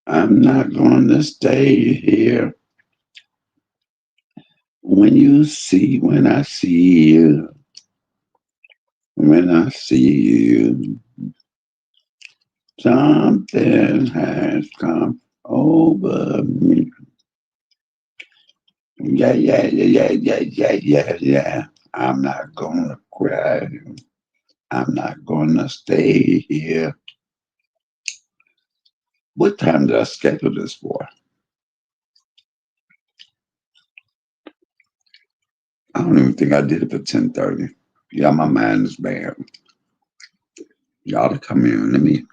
I'm not going to stay here. When I see you, when I see you, something has come over me. Yeah, yeah, yeah, yeah, yeah, yeah, yeah. I'm not gonna cry. I'm not gonna stay here. What time did I schedule this for? I don't even think I did it for 10:30. Yeah, my mind is bad. Y'all to come in. Let me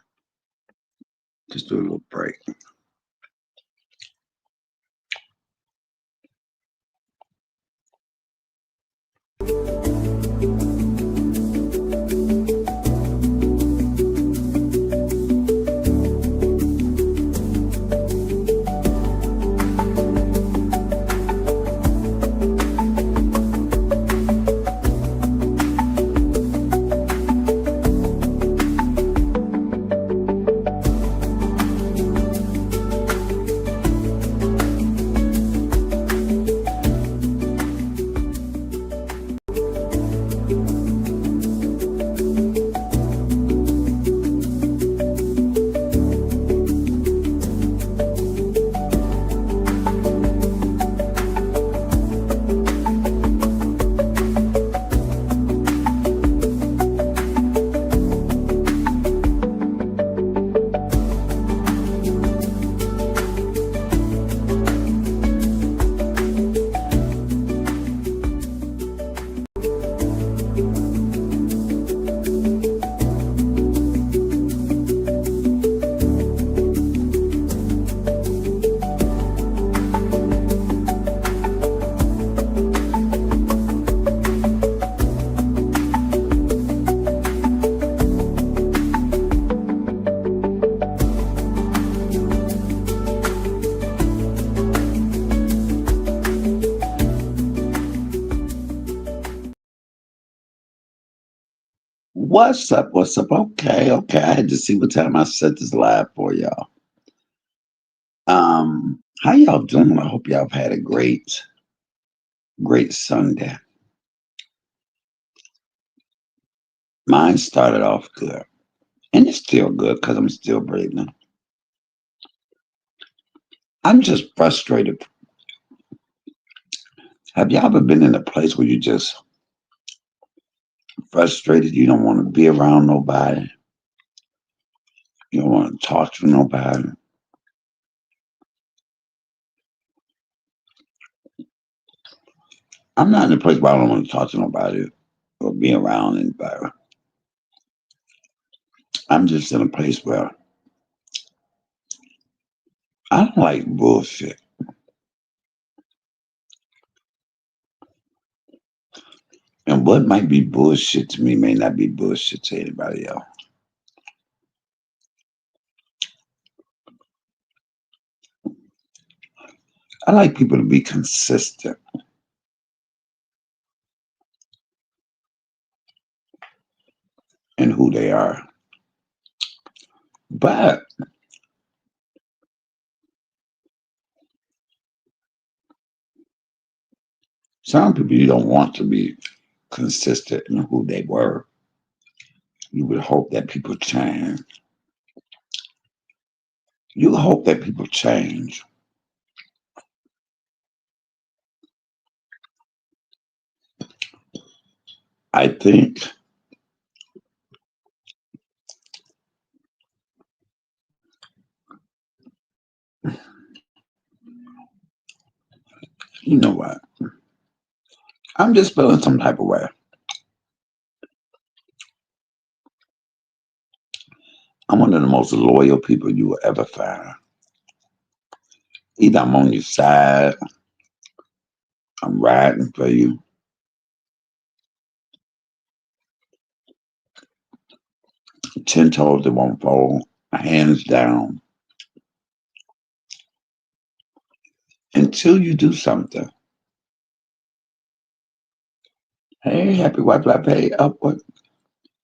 just do a little break. What's up? What's up? Okay, okay. I had to see what time I set this live for y'all. How y'all doing? I hope y'all have had a great Sunday. Mine started off good, and it's still good because I'm still breathing. I'm just frustrated. Have y'all ever been in a place where you just frustrated? You don't want to be around nobody. You don't want to talk to nobody. I'm not in a place where I don't want to talk to nobody or be around anybody. I'm just in a place where I don't like bullshit. And what might be bullshit to me may not be bullshit to anybody else. I like people to be consistent in who they are. But some people you don't want to be consistent in who they were. You would hope that people change. You hope that people change. I think, you know what? I'm just feeling some type of way. I'm one of the most loyal people you will ever find. Either I'm on your side, I'm riding for you. 10 toes that won't fall, hands down, until you do something. Hey, happy white black pay upward.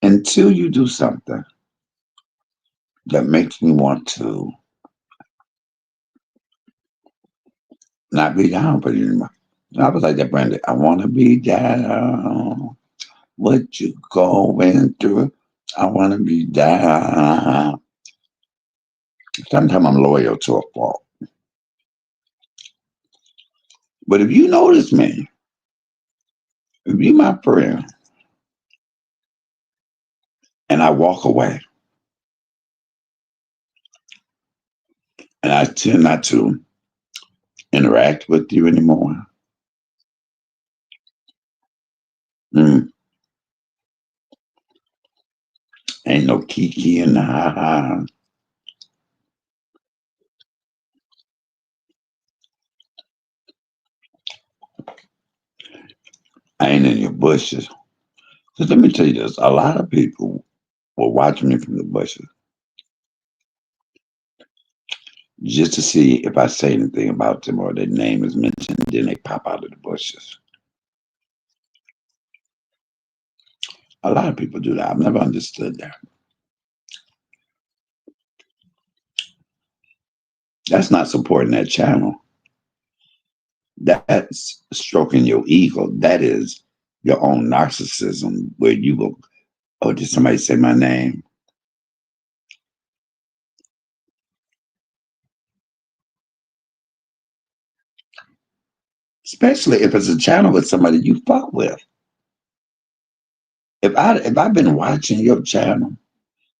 Until you do something that makes me want to Not be down for you anymore. I was like that, Brandon. I want to be down. What you going through? I want to be down. Sometimes I'm loyal to a fault. But if you notice me, if you my friend, and I walk away, and I tend not to interact with you anymore, mm, ain't no kiki and ha ha. I ain't in your bushes. So let me tell you this: a lot of people will watch me from the bushes just to see if I say anything about them or their name is mentioned. Then they pop out of the bushes. A lot of people do that. I've never understood that. That's not supporting that channel. That's stroking your ego. That is your own narcissism, where you go, oh, did somebody say my name? Especially if it's a channel with somebody you fuck with. If I've been watching your channel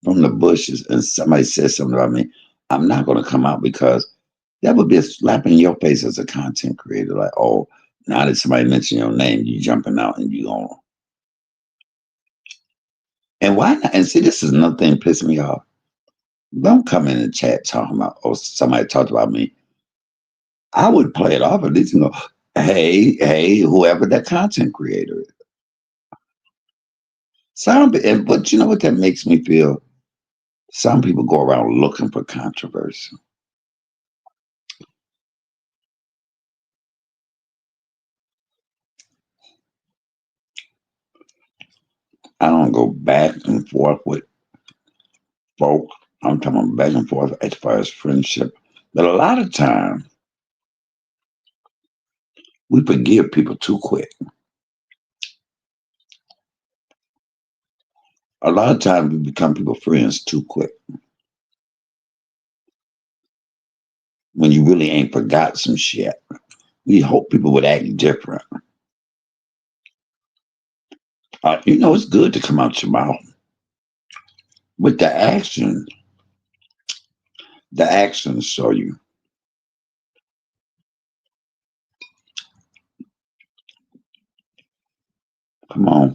from the bushes and somebody says something about me, I'm not going to come out, because that would be a slap in your face as a content creator. Like, oh, now that somebody mentioned your name, you jumping out and you going. And why not? And see, this is another thing pissing me off. Don't come in the chat talking about, oh, somebody talked about me. I would play it off at least and go, hey, whoever that content creator is. But you know what that makes me feel? Some people go around looking for controversy. I don't go back and forth with folk. I'm talking about back and forth as far as friendship. But a lot of times we forgive people too quick. A lot of times we become people friends too quick when you really ain't forgot some shit. We hope people would act different. It's good to come out your mouth with the action. The actions show you. Come on.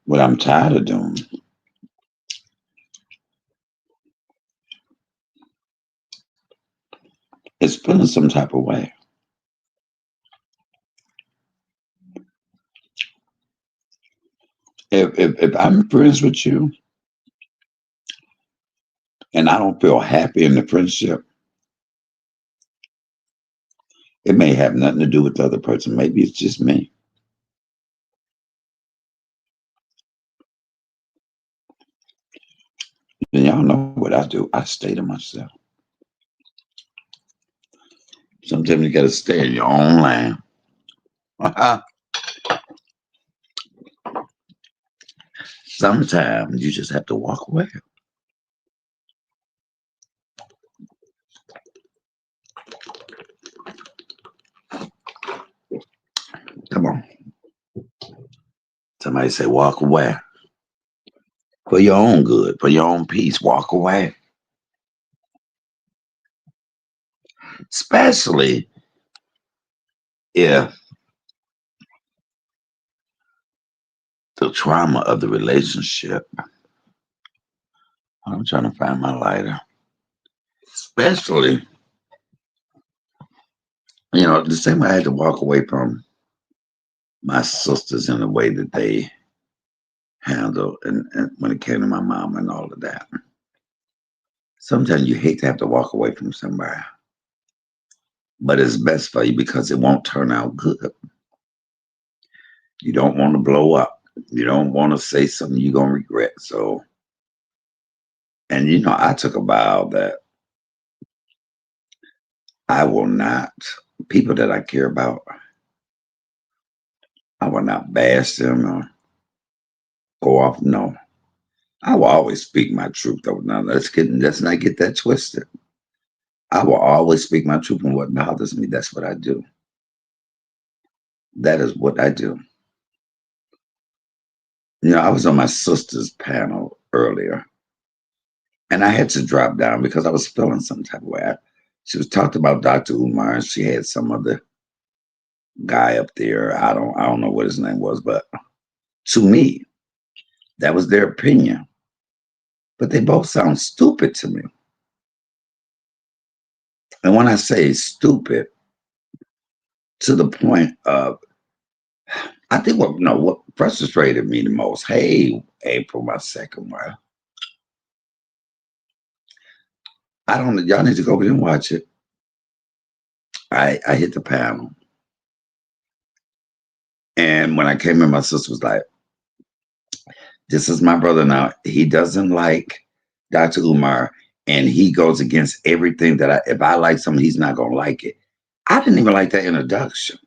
What I'm tired of doing is feeling some type of way. If I'm friends with you and I don't feel happy in the friendship, it may have nothing to do with the other person. Maybe it's just me. And y'all know what I do. I stay to myself. Sometimes you got to stay in your own lane. Sometimes you just have to walk away. Come on. Somebody say, walk away. For your own good, for your own peace, walk away. Especially if the trauma of the relationship. I'm trying to find my lighter. Especially, the same way I had to walk away from my sisters in the way that they handle, and when it came to my mom and all of that. Sometimes you hate to have to walk away from somebody, but it's best for you because it won't turn out good. You don't want to blow up. You don't want to say something you're gonna regret. So, and I took a vow that I will not people that I care about. I will not bash them or go off. No, I will always speak my truth. Though now let's not get that twisted. I will always speak my truth, and what bothers me, that's what I do. That is what I do. I was on my sister's panel earlier, and I had to drop down because I was feeling some type of way. She was talking about Dr. Umar, and she had some other guy up there. I don't know what his name was, but to me, that was their opinion. But they both sound stupid to me. And when I say stupid, to the point of, I think what frustrated me the most. Hey, April, my second wife. I don't know. Y'all need to go over there and watch it. I hit the panel, and when I came in, my sister was like, "This is my brother now. He doesn't like Dr. Umar, and he goes against everything that if I like something, he's not gonna like it." I didn't even like that introduction.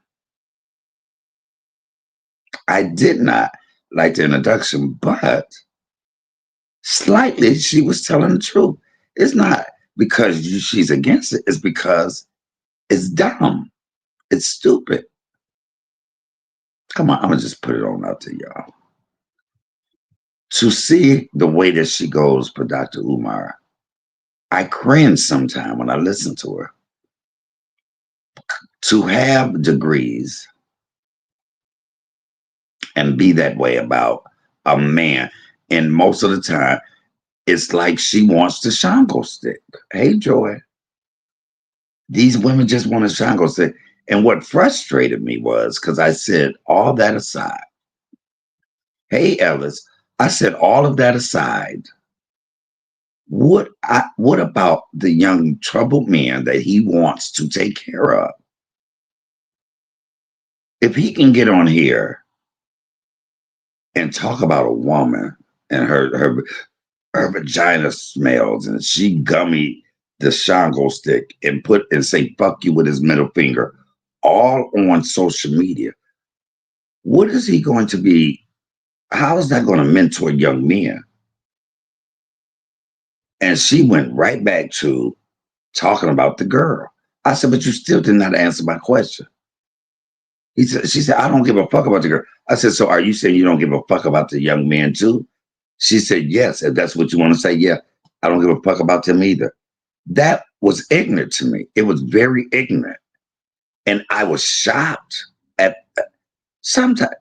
I did not like the introduction, but slightly she was telling the truth. It's not because she's against it, it's because it's dumb. It's stupid. Come on, I'm gonna just put it on out to y'all. To see the way that she goes for Dr. Umar, I cringe sometimes when I listen to her. To have degrees and be that way about a man, and most of the time, it's like she wants the shango stick. Hey, Joy. These women just want a shango stick. And what frustrated me was because I said, all that aside, hey, Ellis, I said, all of that aside, what about the young troubled man that he wants to take care of? If he can get on here and talk about a woman and her vagina smells and she gummy the shango stick and say fuck you with his middle finger all on social media, what is he going to be? How is that going to mentor young men? And she went right back to talking about the girl. I said, but you still did not answer my question. She said, I don't give a fuck about the girl. I said, so are you saying you don't give a fuck about the young man too? She said, yes. If that's what you want to say, yeah, I don't give a fuck about them either. That was ignorant to me. It was very ignorant. And I was shocked at sometimes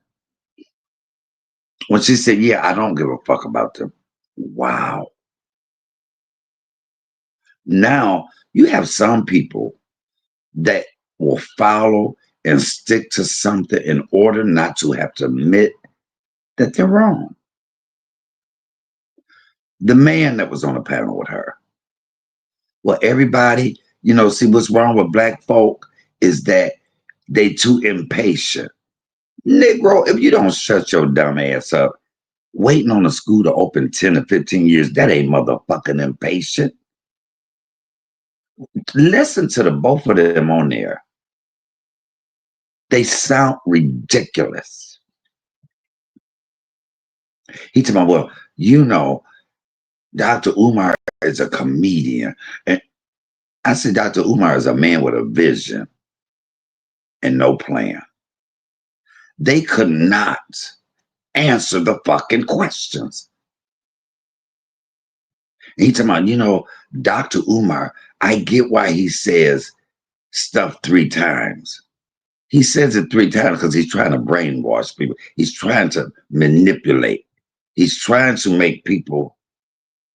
when she said, yeah, I don't give a fuck about them. Wow. Now you have some people that will follow and stick to something in order not to have to admit that they're wrong. The man that was on the panel with her. Well, everybody, see what's wrong with black folk is that they too impatient. Negro, if you don't shut your dumb ass up, waiting on a school to open 10 to 15 years, that ain't motherfucking impatient. Listen to the both of them on there. They sound ridiculous. He told me, well, Dr. Umar is a comedian. And I said, Dr. Umar is a man with a vision and no plan. They could not answer the fucking questions. And he told me, Dr. Umar, I get why he says stuff 3 times. He says it 3 times because he's trying to brainwash people. He's trying to manipulate. He's trying to make people,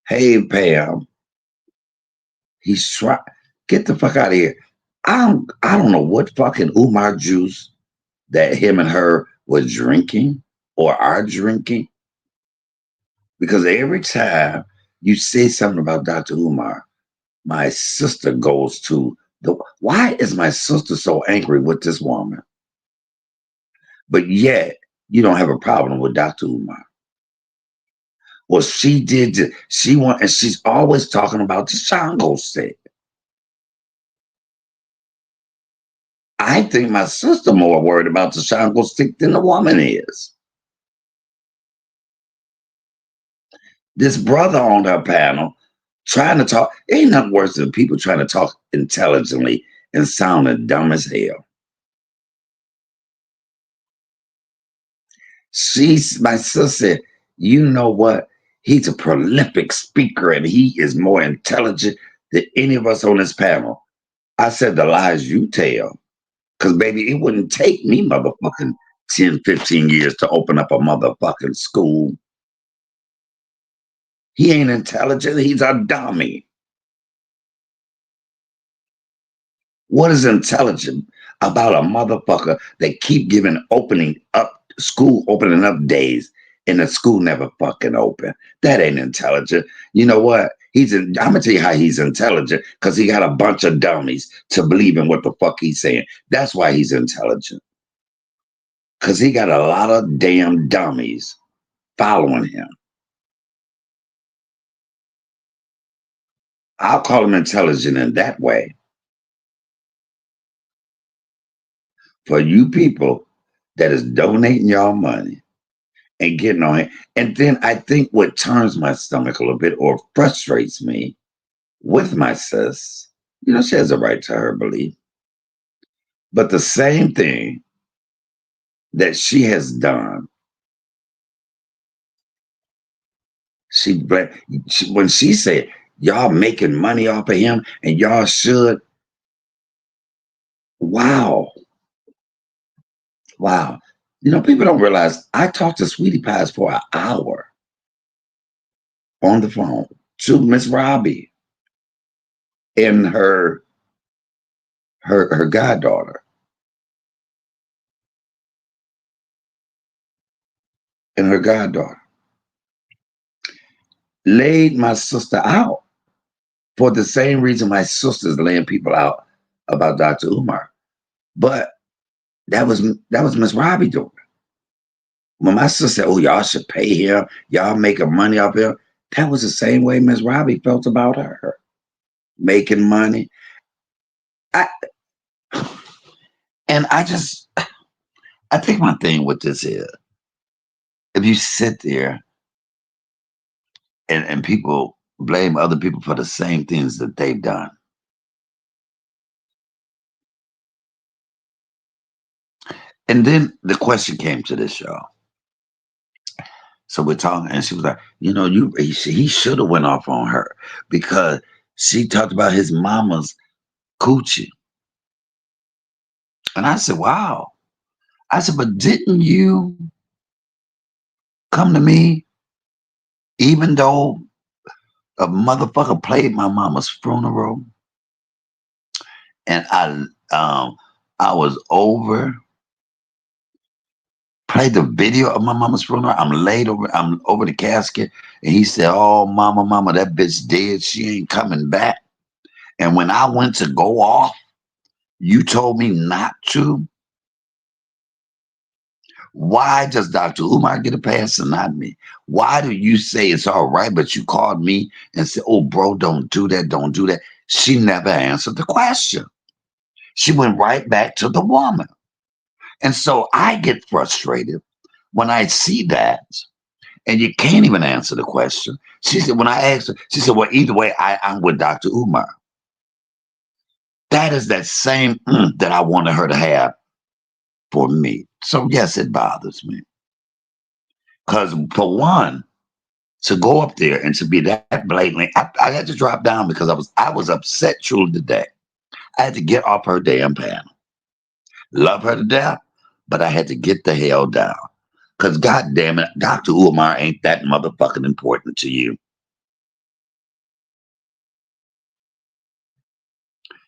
hey, Pam, he's trying, get the fuck out of here. I don't know what fucking Umar juice that him and her were drinking or are drinking. Because every time you say something about Dr. Umar, my sister goes to why is my sister so angry with this woman? But yet you don't have a problem with Dr. Umar. Well, she did. She want, and she's always talking about the Shango stick. I think my sister more worried about the Shango stick than the woman is. This brother on her panel trying to talk. Ain't nothing worse than people trying to talk intelligently and sounding dumb as hell. My sister said, you know what? He's a prolific speaker and he is more intelligent than any of us on this panel. I said, the lies you tell. Because, baby, it wouldn't take me motherfucking 10, 15 years to open up a motherfucking school. He ain't intelligent. He's a dummy. What is intelligent about a motherfucker that keep giving opening up school opening up days and the school never fucking open? That ain't intelligent. You know what? I'm gonna tell you how he's intelligent because he got a bunch of dummies to believe in what the fuck he's saying. That's why he's intelligent. Because he got a lot of damn dummies following him. I'll call him intelligent in that way. For you people that is donating y'all money and getting on it. And then I think what turns my stomach a little bit or frustrates me with my sis, she has a right to her belief. But the same thing that she has done, when she said, y'all making money off of him and y'all should, wow. Wow. People don't realize I talked to Sweetie Pies for an hour on the phone to Miss Robbie and her goddaughter and her goddaughter laid my sister out for the same reason my sister's laying people out about Dr. Umar. But that was Miss Robbie doing it. When my sister said, oh, y'all should pay him, y'all making money off him, that was the same way Miss Robbie felt about her. Making money. I think my thing with this is if you sit there and people blame other people for the same things that they've done. And then the question came to this, y'all. So we're talking, and she was like, he should have went off on her because she talked about his mama's coochie. And I said, wow. I said, but didn't you come to me even though a motherfucker played my mama's funeral? And I was played the video of my mama's funeral. I'm over the casket. And he said, oh, mama, that bitch dead. She ain't coming back. And when I went to go off, you told me not to. Why does Dr. Umar get a pass and not me? Why do you say it's all right, but you called me and said, oh, bro, don't do that. Don't do that. She never answered the question. She went right back to the woman. And so I get frustrated when I see that. And you can't even answer the question. She said, when I asked her, she said, well, either way, I'm with Dr. Umar. That is that same that I wanted her to have for me. So yes, it bothers me. Because for one, to go up there and to be that blatantly, I had to drop down because I was upset truly today. I had to get off her damn panel. Love her to death, but I had to get the hell down. Because God damn it, Dr. Umar ain't that motherfucking important to you.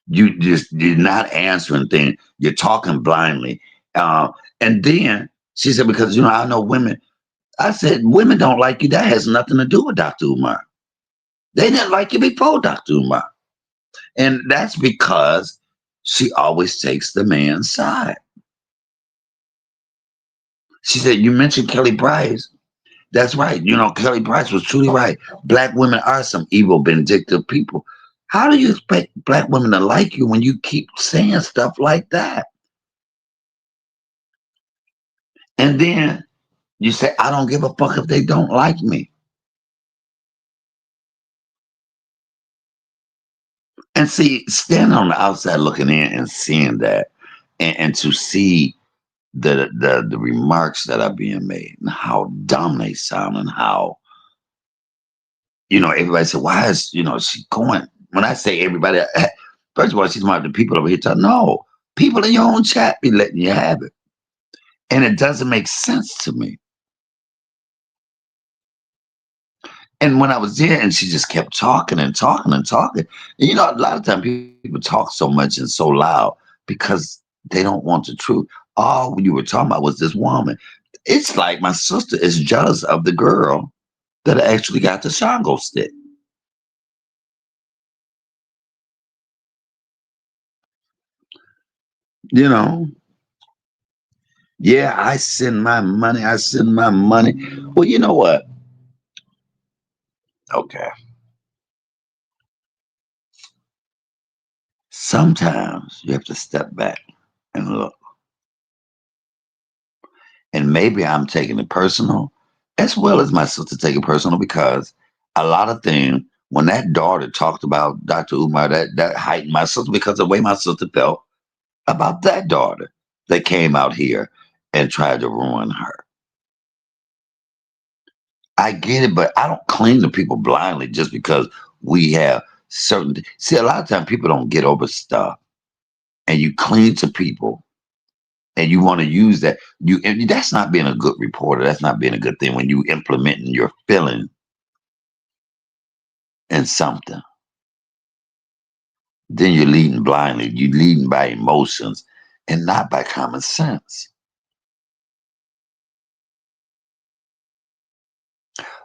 You're not answering things. You're talking blindly. And then she said, because, I know women. I said, women don't like you. That has nothing to do with Dr. Umar. They didn't like you before Dr. Umar. And that's because she always takes the man's side. She said, you mentioned Kelly Price. That's right. You know, Kelly Price was truly right. Black women are some evil, vindictive people. How do you expect black women to like you when you keep saying stuff like that? And then you say, I don't give a fuck if they don't like me. And see, standing on the outside looking in and seeing that, and to see the remarks that are being made and how dumb they sound and how, everybody said, why is, she going? When I say everybody, first of all, she's about the people over here talking. No, people in your own chat be letting you have it. And it doesn't make sense to me. And when I was there and she just kept talking and talking and talking, and a lot of times people talk so much and so loud because they don't want the truth. All you were talking about was this woman. It's like my sister is jealous of the girl that actually got the Shango stick. You know, yeah, I send my money. I send my money. Well, you know what? Okay. Sometimes you have to step back and look. And maybe I'm taking it personal, as well as my sister taking it personal, because a lot of things, when that daughter talked about Dr. Umar, that heightened my sister because of the way my sister felt about that daughter that came out here and tried to ruin her. I get it, but I don't cling to people blindly just because we have certain. See, a lot of times people don't get over stuff, and you cling to people, and you want to use that. And that's not being a good reporter. That's not being a good thing when you implementing your feeling in something. Then you're leading blindly. You're leading by emotions and not by common sense.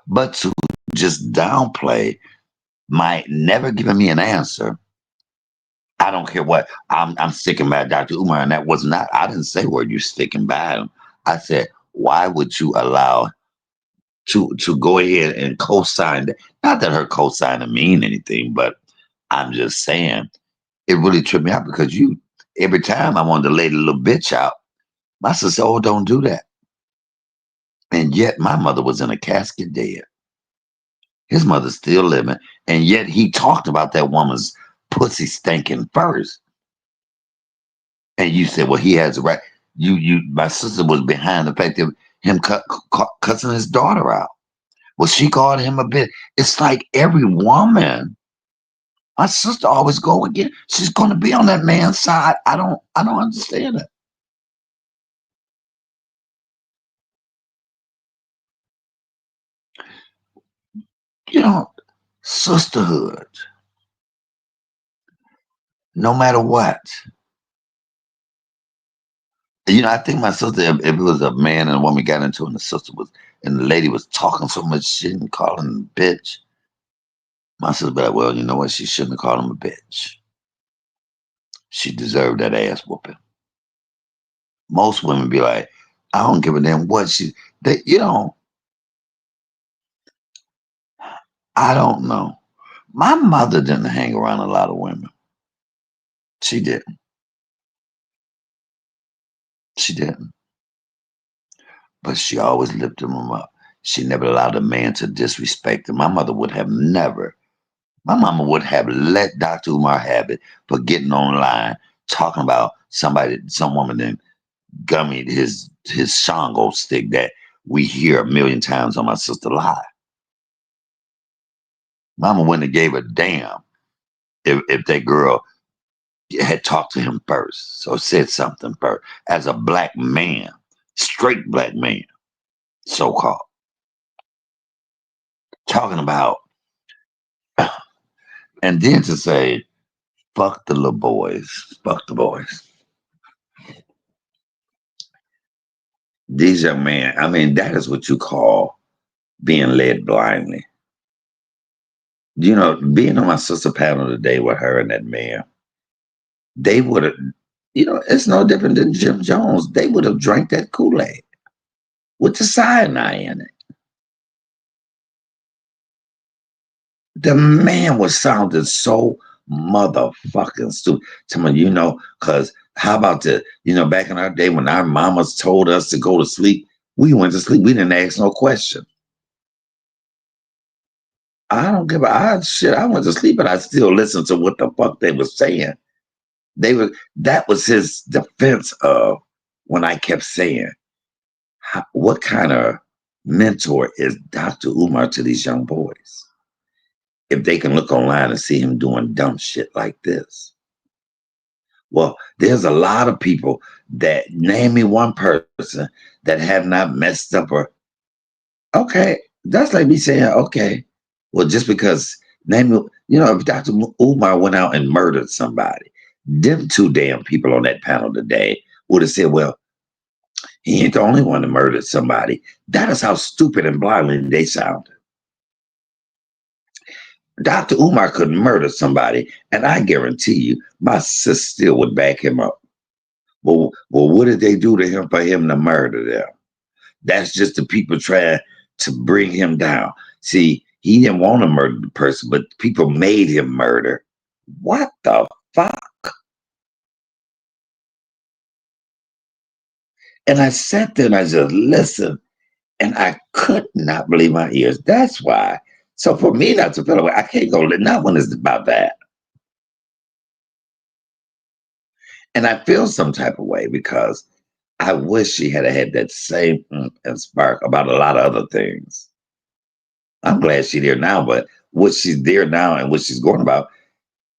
But to just downplay my never giving me an answer. I don't care what. I'm sticking by Dr. Umar, and that was not. I didn't say where you're sticking by him. I said, why would you allow to go ahead and co-sign that? Not that her co-signing mean anything, but I'm just saying it really tripped me out because every time I wanted to lay the little bitch out, my sister said, "Oh, don't do that." And yet my mother was in a casket dead. His mother's still living, and yet he talked about that woman's pussy stinking first. And you said, well, he has a right. My sister was behind the fact of him cussing his daughter out. Well, she called him a bitch. It's like every woman. My sister always go again. She's going to be on that man's side. I don't understand it. You know, sisterhood, no matter what. I think my sister, if it was a man and a woman got into it, and the sister was, and the lady was talking so much shit and calling him a bitch, my sister be like, well, you know what? She shouldn't have called him a bitch. She deserved that ass whooping. Most women be like, I don't give a damn what I don't know. My mother didn't hang around a lot of women. She didn't. She didn't. But she always lifted them up. She never allowed a man to disrespect her. My mother would have never. My mama would have let Dr. Umar have it for getting online, talking about some woman that gummied his Shango stick that we hear a million times on my sister live. Mama wouldn't have gave a damn if that girl had talked to him first, so said something first. As a black man, straight black man, so called, talking about, and then to say, fuck the little boys, fuck the boys. These young men, I mean, that is what you call being led blindly. Being on my sister panel today with her and that man, they would have, it's no different than Jim Jones. They would have drank that Kool-Aid. with the cyanide in it. The man was sounding so motherfucking stupid. Tell me, because how about back in our day when our mamas told us to go to sleep, we went to sleep. We didn't ask no question. I don't give a shit. I went to sleep, but I still listened to what the fuck they were saying. That was his defense of when I kept saying, what kind of mentor is Dr. Umar to these young boys? If they can look online and see him doing dumb shit like this. Well, there's a lot of people that name me one person that have not messed up or okay. That's like me saying, okay, well, just because name me, if Dr. Umar went out and murdered somebody, them two damn people on that panel today would have said, well, he ain't the only one that murdered somebody. That is how stupid and blindly they sounded. Dr. Umar could murder somebody, and I guarantee you, my sister still would back him up. Well, what did they do to him for him to murder them? That's just the people trying to bring him down. See, he didn't want to murder the person, but people made him murder. What the fuck? And I sat there and I just listened, and I could not believe my ears. That's why. So for me not to feel away, I can't go. Not when it's about that. And I feel some type of way because I wish she had had that same and spark about a lot of other things. I'm glad she's there now, but what she's there now and what she's going about,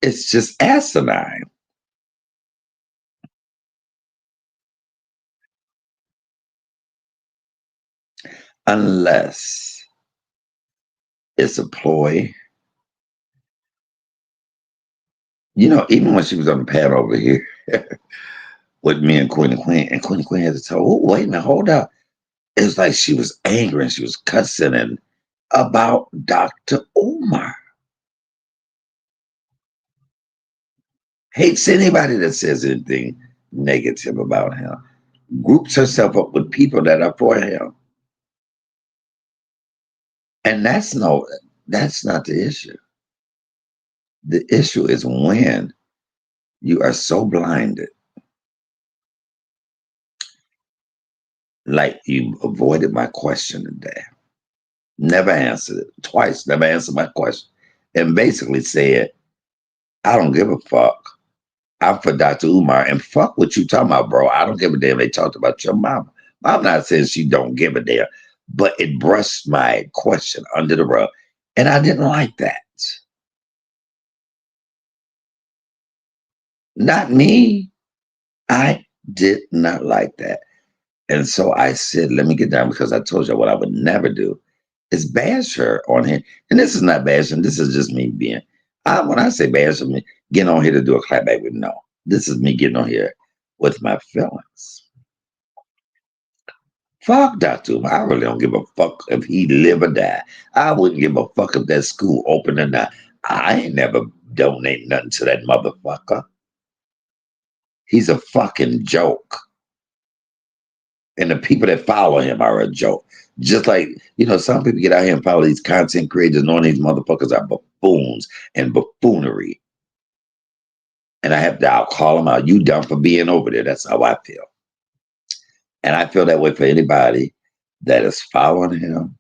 it's just asinine. Unless it's a ploy. Even when she was on the pad over here with me and Queen had to tell, oh, wait a minute, hold up. It was like she was angry and she was cussing and about Dr. Omar. Hates anybody that says anything negative about him. Groups herself up with people that are for him. And that's not the issue. The issue is when you are so blinded, like you avoided my question today, never answered it twice, never answered my question, and basically said, I don't give a fuck. I'm for Dr. Umar, and fuck what you talking about, bro. I don't give a damn. They talked about your mama. I'm not saying she don't give a damn, but it brushed my question under the rug, and I didn't like that. Not me. I did not like that. And so I said, let me get down because I told you what I would never do is bash her on here. And this is not bashing. This is just me being, when I say bash, I mean getting on here to do a clapback with no. This is me getting on here with my feelings. Fuck Dr. Umar. I really don't give a fuck if he live or die. I wouldn't give a fuck if that school open or not. I ain't never donate nothing to that motherfucker. He's a fucking joke. And the people that follow him are a joke. Just like, some people get out here and follow these content creators knowing these motherfuckers are buffoons and buffoonery. And I'll call them out. You dumb for being over there. That's how I feel. And I feel that way for anybody that is following him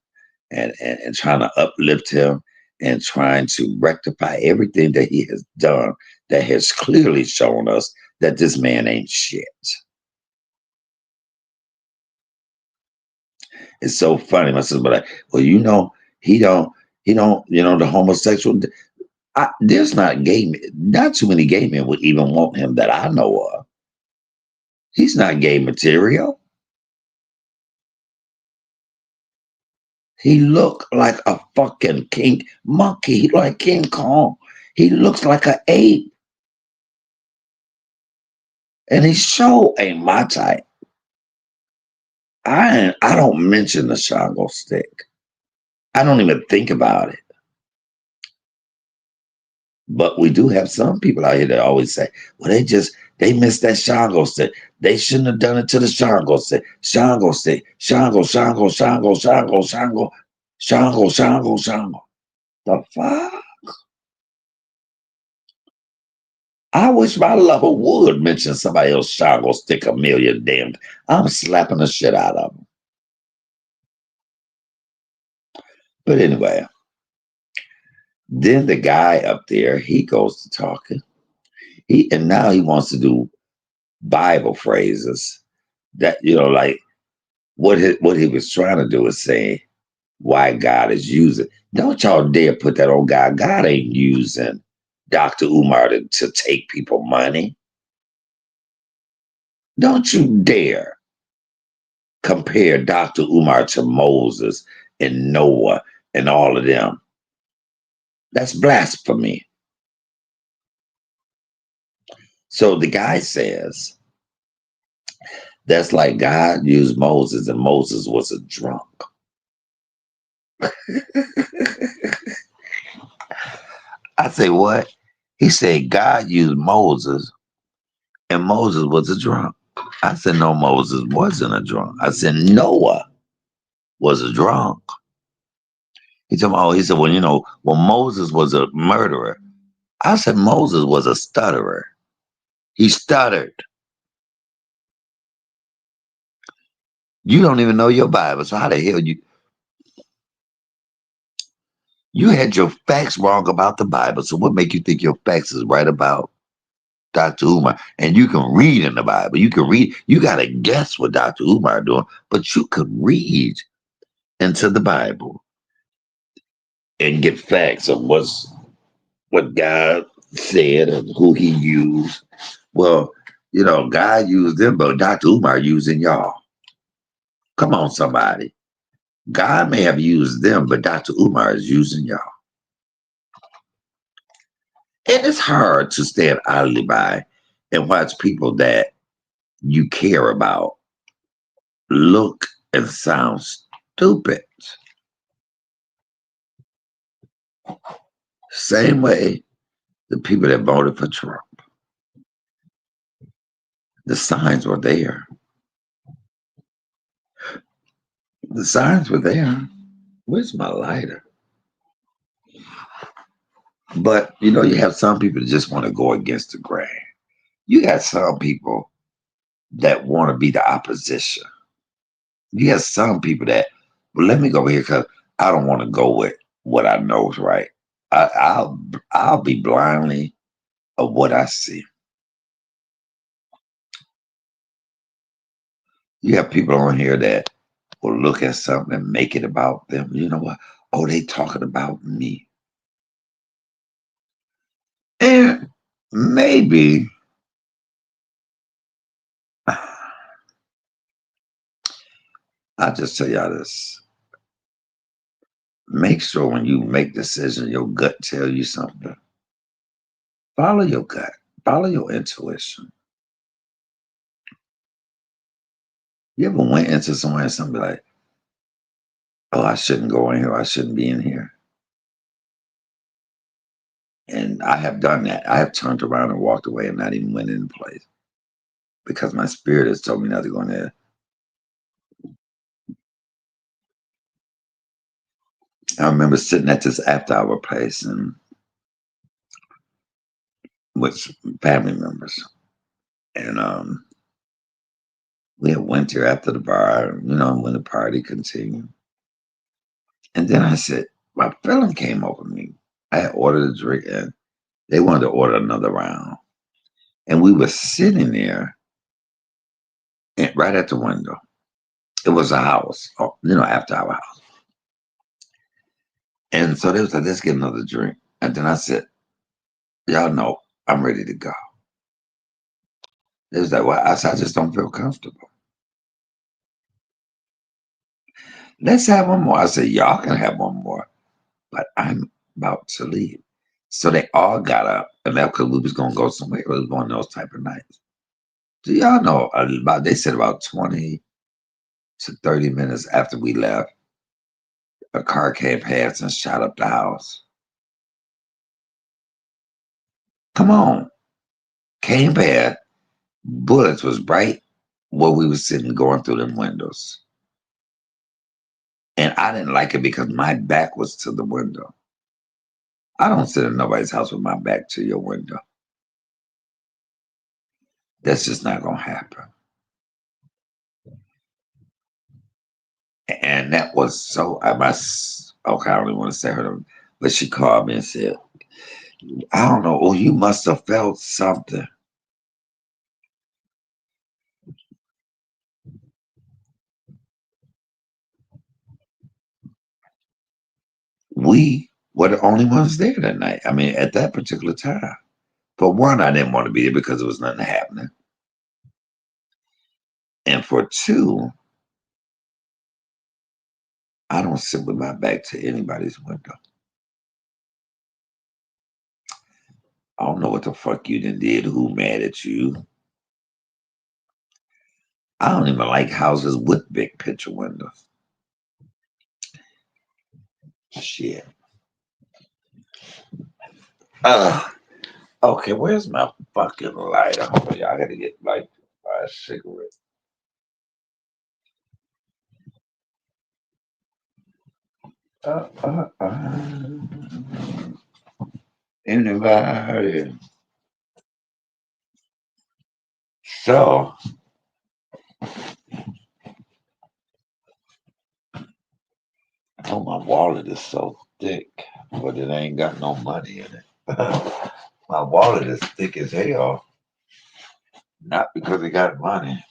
and trying to uplift him and trying to rectify everything that he has done that has clearly shown us that this man ain't shit. It's so funny. My sister, but well, he don't, the homosexual. There's not gay men, not too many gay men would even want him that I know of. He's not gay material. He looked like a fucking king monkey. He like King Kong. He looks like an ape. And he sure ain't my type. I don't mention the Shango stick. I don't even think about it. But we do have some people out here that always say, well, they missed that Shango stick. They shouldn't have done it to the Shango stick. Shango stick. Shango, Shango, Shango, Shango, Shango, Shango, Shango, Shango. The fuck? I wish my lover would mention somebody else Shango stick a million damn. I'm slapping the shit out of them. But anyway, then the guy up there, he goes to talking. And now he wants to do Bible phrases that, like what he was trying to do is say why God is using. Don't y'all dare put that on God. God ain't using Dr. Umar to take people money. Don't you dare compare Dr. Umar to Moses and Noah and all of them. That's blasphemy. So the guy says that's like God used Moses and Moses was a drunk. I say, what? He said God used Moses and Moses was a drunk. I said, no, Moses wasn't a drunk. I said, Noah was a drunk. He told me, oh, he said, well, well, Moses was a murderer. I said, Moses was a stutterer. He stuttered. You don't even know your Bible. So how the hell you had your facts wrong about the Bible. So what make you think your facts is right about Dr. Umar? And you can read in the Bible. You can read, you gotta guess what Dr. Umar doing, but you could read into the Bible and get facts of what God said and who he used. Well, God used them, but Dr. Umar using y'all. Come on, somebody. God may have used them, but Dr. Umar is using y'all. And it's hard to stand idly by and watch people that you care about look and sound stupid. Same way the people that voted for Trump. The signs were there. The signs were there. Where's my lighter? But you have some people that just want to go against the grain. You got some people that want to be the opposition. You got some people that, well, let me go over here because I don't want to go with what I know is right. I'll be blindly of what I see. You have people on here that will look at something and make it about them. You know what? Oh, they talking about me. And maybe I'll just tell y'all this. Make sure when you make decisions, your gut tell you something. Follow your gut. Follow your intuition. You ever went into somewhere and somebody like, oh, I shouldn't go in here. I shouldn't be in here. And I have done that. I have turned around and walked away and not even went in the place because my spirit has told me not to go in there. I remember sitting at this after hour place and with family members. And we had went there after the bar, when the party continued. And then I said, my feeling came over me. I had ordered a drink and they wanted to order another round. And we were sitting there right at the window. It was a house, after our house. And so they was like, let's get another drink. And then I said, y'all know I'm ready to go. They was like, well, I said, I just don't feel comfortable. Let's have one more. I said, y'all can have one more, but I'm about to leave. So they all got up and left because we was going to go somewhere. It was one of those type of nights. Do y'all know they said about 20 to 30 minutes after we left, a car came past and shot up the house. Come on. Came bad. Bullets was right where we was sitting going through them windows. And I didn't like it because my back was to the window. I don't sit in nobody's house with my back to your window. That's just not gonna happen. And that was so I must okay, I don't even want to say her name, but she called me and said, I don't know, oh, you must have felt something. We were the only ones there that night. I mean, at that particular time. For one, I didn't want to be there because there was nothing happening. And for two, I don't sit with my back to anybody's window. I don't know what the fuck you done did, who mad at you. I don't even like houses with big picture windows. Shit. Uh, okay, where's my fucking lighter? Hold on, I gotta get like a cigarette. Uh, uh, uh. Anybody? So, oh, my wallet is so thick, but it ain't got no money in it. My wallet is thick as hell, not because it got money.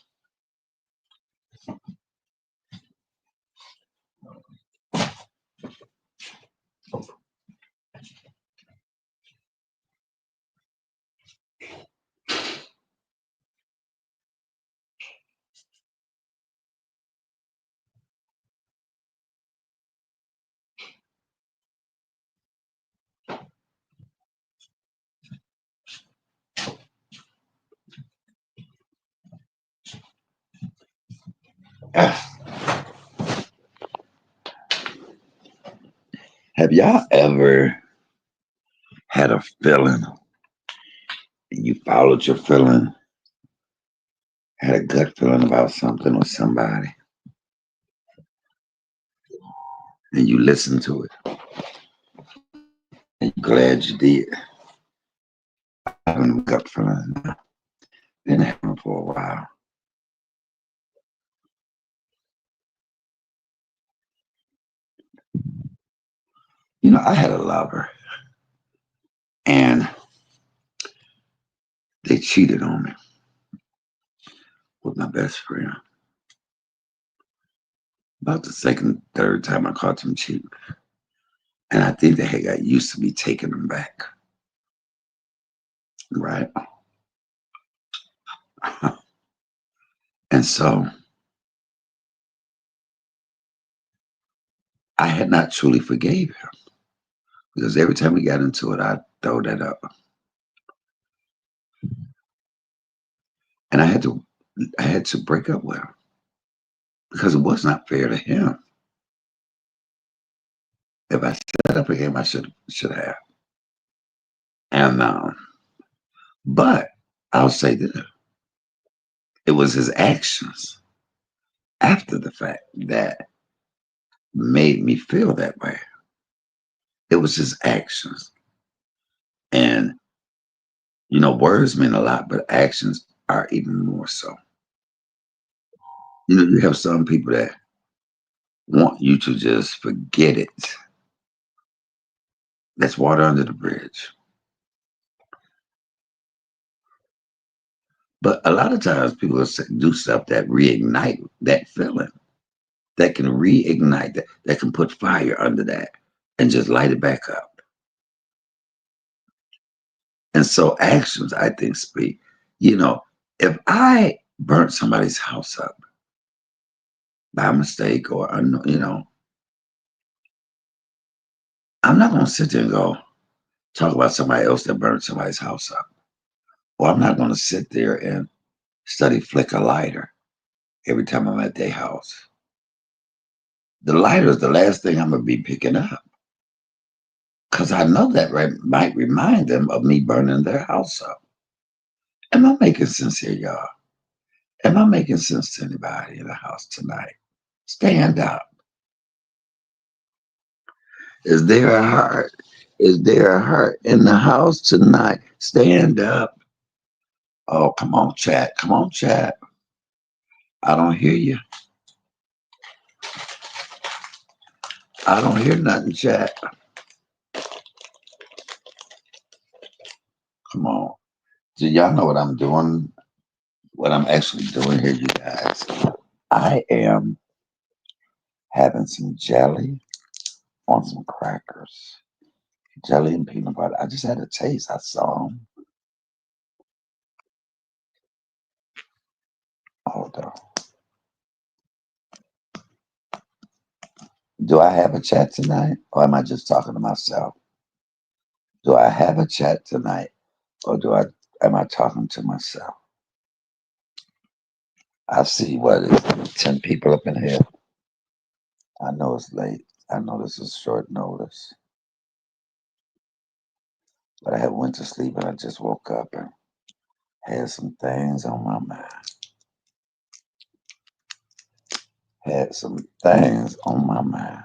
Have y'all ever had a feeling and you followed your feeling, had a gut feeling about something or somebody, and you listened to it, and you're glad you did? Having a gut feeling. Been having for a while. You know, I had a lover, and they cheated on me with my best friend. About the second, third time I caught them cheating. And I think they had got used to me taking them back. Right. And so I had not truly forgave him because every time we got into it, I throw that up. And I had to break up with him because it was not fair to him. If I set up again, I should have. And but I'll say this: it was his actions after the fact that made me feel that way. It was his actions, and words mean a lot, but actions are even more so. You have some people that want you to just forget it. That's water under the bridge. But a lot of times people do stuff that reignite that feeling, that can reignite that can put fire under that and just light it back up. And so actions, I think, speak. You know, if I burnt somebody's house up by mistake or, I'm not going to sit there and go talk about somebody else that burned somebody's house up. Or I'm not going to sit there and study flicker lighter every time I'm at their house. The lighter is the last thing I'm going to be picking up because I know that might remind them of me burning their house up. Am I making sense here, y'all? Am I making sense to anybody in the house tonight? Stand up. Is there a heart? Is there a heart in the house tonight? Stand up. Oh, come on, chat. Come on, chat. I don't hear you. I don't hear nothing, chat. Come on. Do y'all know what I'm doing? What I'm actually doing here, you guys? I am having some jelly on some crackers. Jelly and peanut butter. I just had a taste. I saw them. Hold on. Do I have a chat tonight? Or am I just talking to myself? Do I have a chat tonight? Or am I talking to myself? I see what is 10 people up in here. I know it's late. I know this is short notice. But I had went to sleep and I just woke up and had some things on my mind. Had some things on my mind.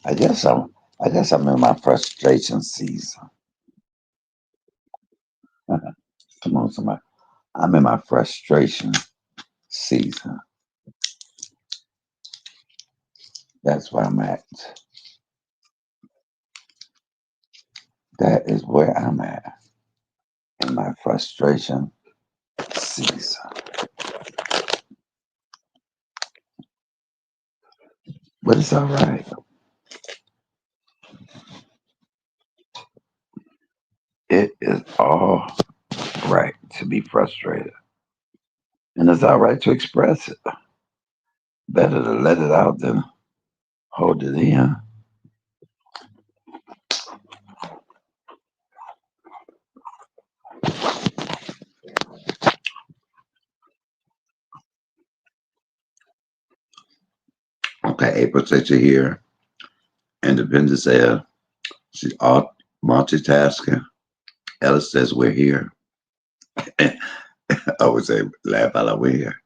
I guess I'm in my frustration season. Come on, somebody. I'm in my frustration season. That's where I'm at. That is where I'm at in my frustration season. But it's all right. It is all right to be frustrated. And it's all right to express it. Better to let it out than hold it in. Okay, April says you're here. Independence says she's all multitasking. Ellis says we're here. I would say laugh out loud, we're here.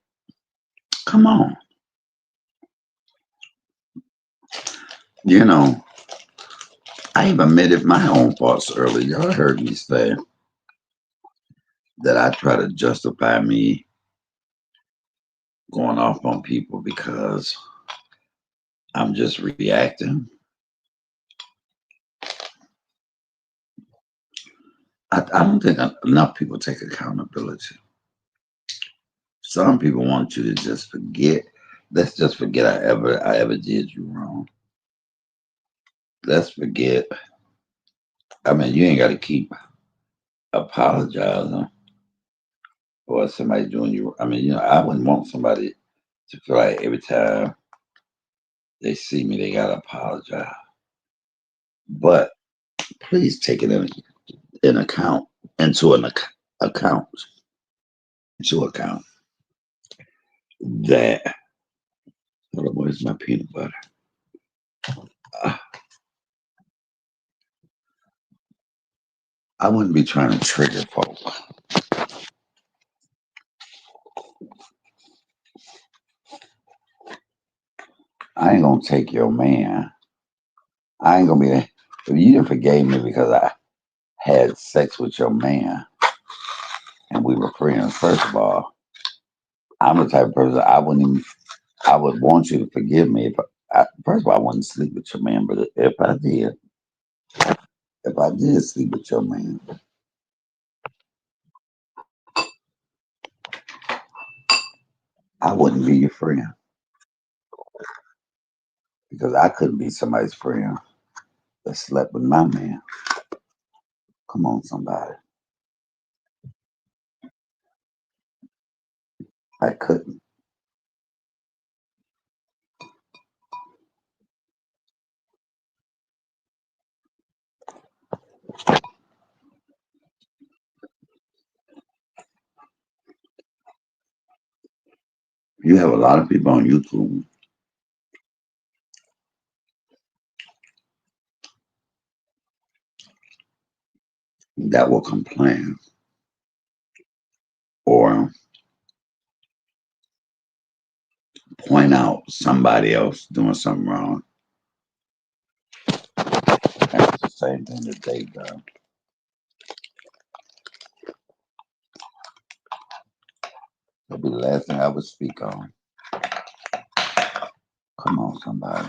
Come on. You know, I even admitted my own faults earlier. Y'all heard me say that I try to justify me going off on people because I'm just reacting. I don't think enough people take accountability. Some people want you to just forget. Let's just forget I ever did you wrong. Let's forget. I mean, you ain't got to keep apologizing for somebody doing you. I mean, I wouldn't want somebody to feel like every time they see me, they gotta apologize. But please take it in account, into an account, into account that. Hold on, where's my peanut butter? Uh, I wouldn't be trying to trigger folk. I ain't gonna take your man. I ain't gonna be there. If you didn't forgave me because I had sex with your man and we were friends, first of all, I'm the type of person I wouldn't even, I would want you to forgive me if first of all, I wouldn't sleep with your man, but if I did sleep with your man, I wouldn't be your friend because I couldn't be somebody's friend that slept with my man. Come on, somebody. I couldn't. You have a lot of people on YouTube that will complain or point out somebody else doing something wrong. That's the same thing that they do. That'll be the last thing I would speak on. Come on, somebody.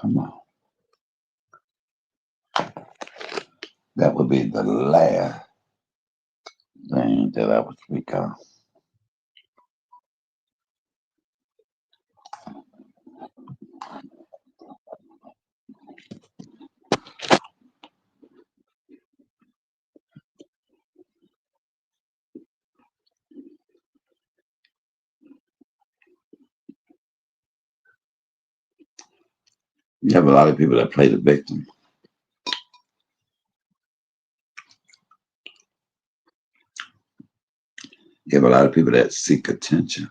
Come on. That would be the last thing that I would speak on. You have a lot of people that play the victim. You have a lot of people that seek attention,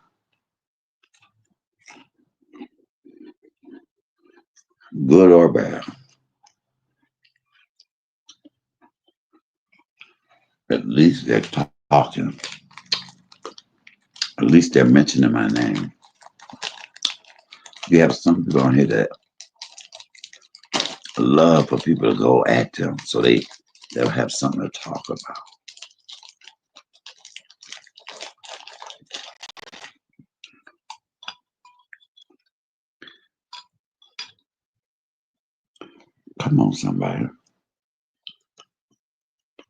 good or bad. At least they're talking. At least they're mentioning my name. You have some people on here that love for people to go at them so they'll have something to talk about. Come on, somebody.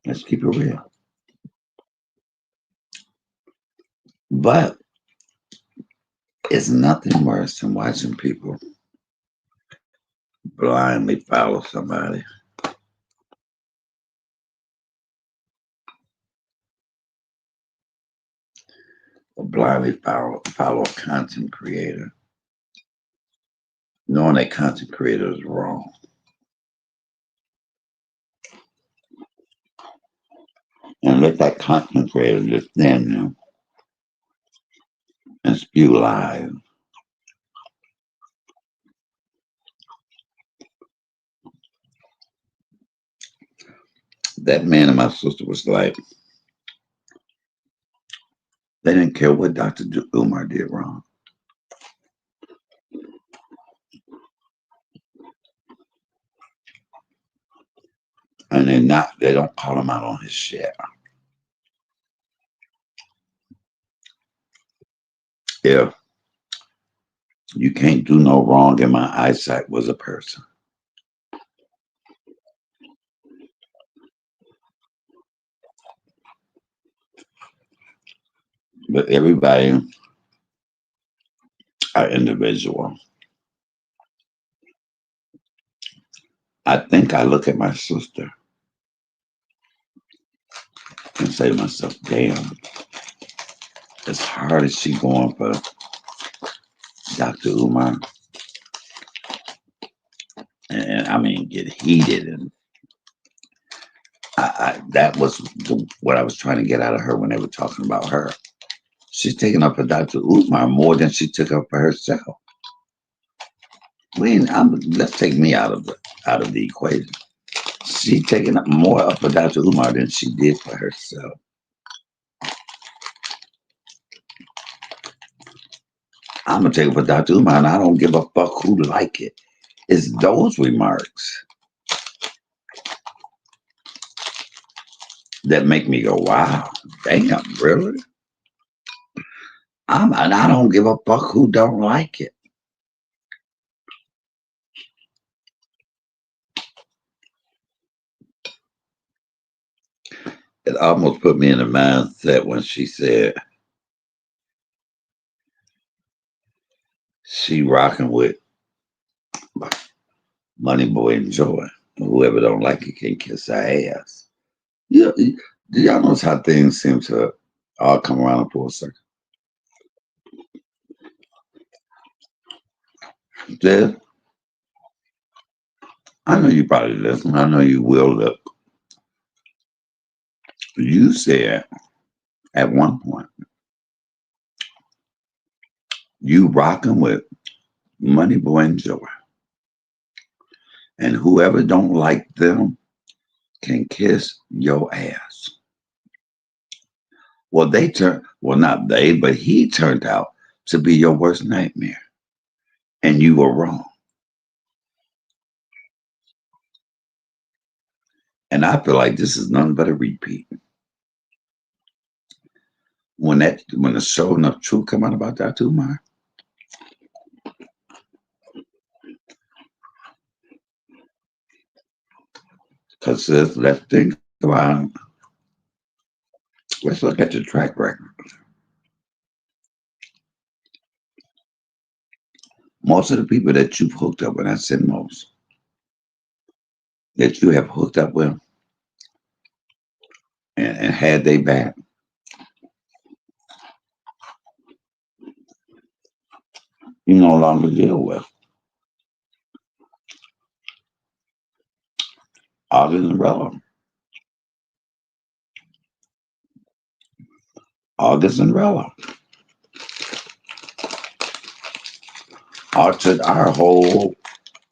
Let's keep it real. But it's nothing worse than watching people blindly follow somebody. Or blindly follow a content creator, knowing that content creator is wrong. And let that content creator just stand there and spew lies. That man and my sister was like, they didn't care what Dr. Umar did wrong. And they don't call him out on his shit. If you can't do no wrong in my eyesight was a person. But everybody are individual. I think I look at my sister and say to myself, damn, as hard as she going for Dr. Umar, and I mean get heated, and that was what I was trying to get out of her when they were talking about her. She's taking up for Dr. Umar more than she took up for herself. Let's take me out of the equation. She's taking up more up for Dr. Umar than she did for herself. I'm gonna take it for Dr. Umar, and I don't give a fuck who like it. It's those remarks that make me go, "Wow, damn, really?" And I don't give a fuck who don't like it. It almost put me in a mindset when she said she rocking with Money Boy and Joy. Whoever don't like it can kiss her ass. Yeah, do y'all notice how things seem to all come around in full circle? Dad, I know you probably listen. I know you will look. You said at one point you rocking with Money, boy, and joy. And whoever don't like them can kiss your ass. Well, not they, but he turned out to be your worst nightmare. And you were wrong. And I feel like this is nothing but a repeat. When the show enough truth come out about that too, man. Because let's think about it. Let's look at the track record. Most of the people that you've hooked up with, I said most, that you have hooked up with and had they back, you no longer deal with. August and Rella. August and Rella altered our whole,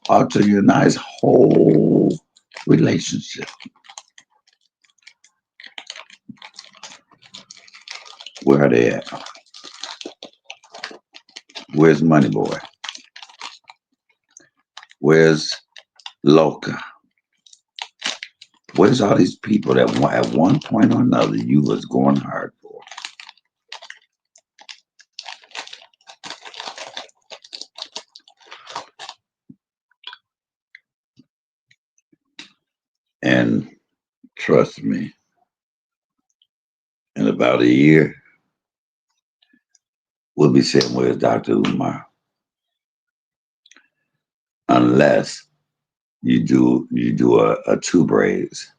altered your nice whole relationship. Where are they at? Where's Money Boy? Where's Loca? Where's all these people that at one point or another you was going hard for? And trust me, in about a year, we'll be saying, where's Dr. Umar? Unless you do a two braids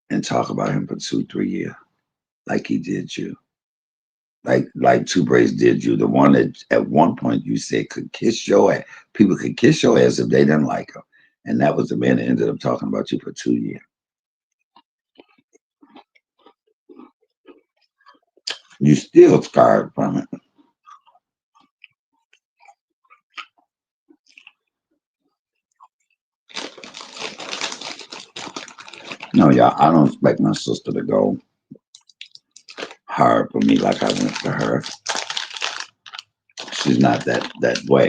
and talk about him for 2, 3 years, like he did you. Like Two Braids did you, the one that at one point you said could kiss your ass. People could kiss your ass if they didn't like him. And that was the man that ended up talking about you for 2 years. You still scarred from it. No, y'all, I don't expect my sister to go hard for me like I went for her. She's not that way.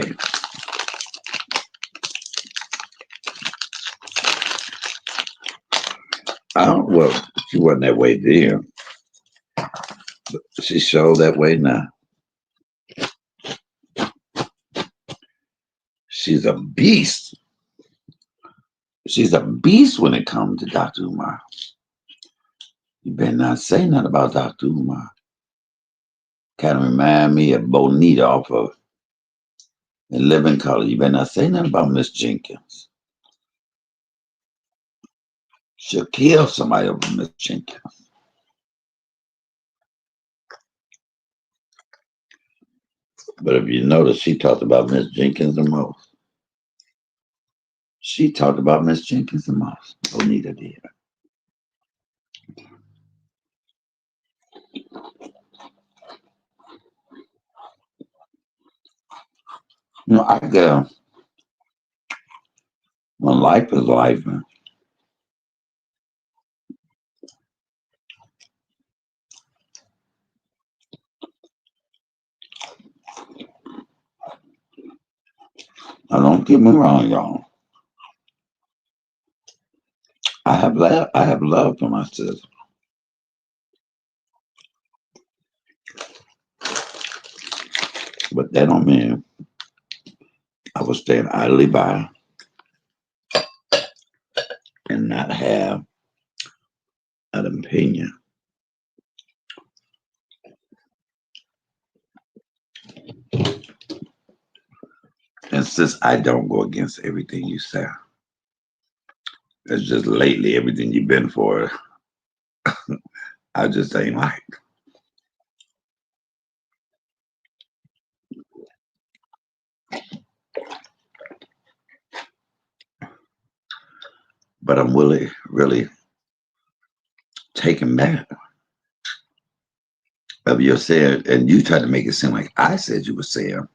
I don't well, she wasn't that way then. She showed that way now. She's a beast. She's a beast when it comes to Dr. Umar. You better not say nothing about Dr. Umar. Kind of remind me of Bonita off of In Living Color. You better not say nothing about Miss Jenkins. She'll kill somebody over Miss Jenkins. But if you notice, she talked about Miss Jenkins the most. She talked about Miss Jenkins the most. Bonita did. I go, when life is life, man, now don't get me wrong, y'all. I have love for my sister, but that don't mean I will stand idly by and not have an opinion. And since I don't go against everything you say, it's just lately everything you've been for, I just ain't like. But I'm really taken back of your saying, and you tried to make it seem like I said you were saying,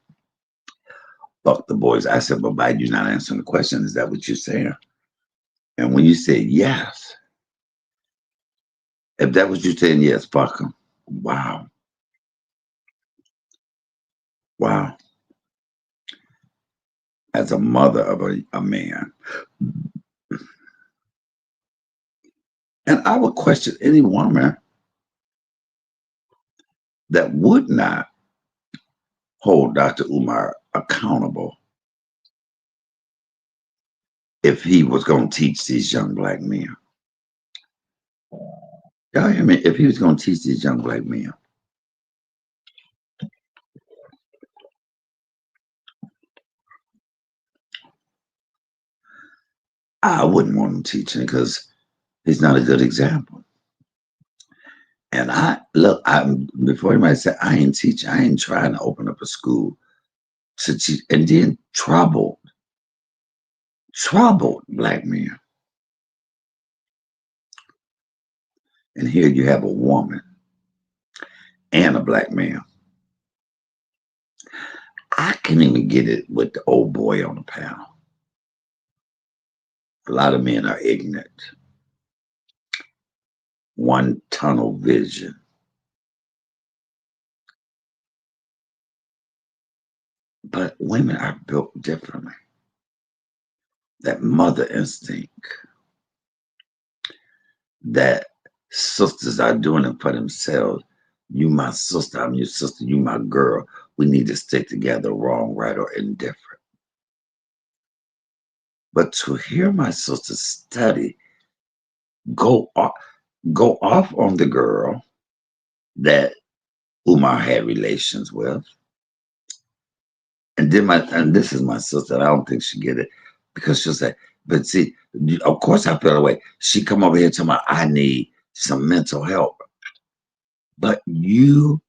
Fuck the boys. I said, but by you not answering the question, is that what you're saying? And when you said yes, if that was you saying yes, fuck them. Wow. Wow. As a mother of a man. And I would question any woman that would not hold Dr. Umar accountable if he was going to teach these young black men. Y'all hear me? If he was going to teach these young black men, I wouldn't want him teaching because he's not a good example. And I look, I'm before anybody said I ain't teaching, I ain't trying to open up a school to teach, and then troubled black men. And here you have a woman and a black man. I can't even get it with the old boy on the panel. A lot of men are ignorant, one tunnel vision. But women are built differently. That mother instinct that sisters are doing it for themselves. You my sister, I'm your sister, you my girl. We need to stick together, wrong, right, or indifferent. But to hear my sister study, go off, go off on the girl that Umar had relations with, and then and this is my sister. I don't think she get it because she'll say, "But see, of course I feel the way." She come over here to my, I need some mental help, but you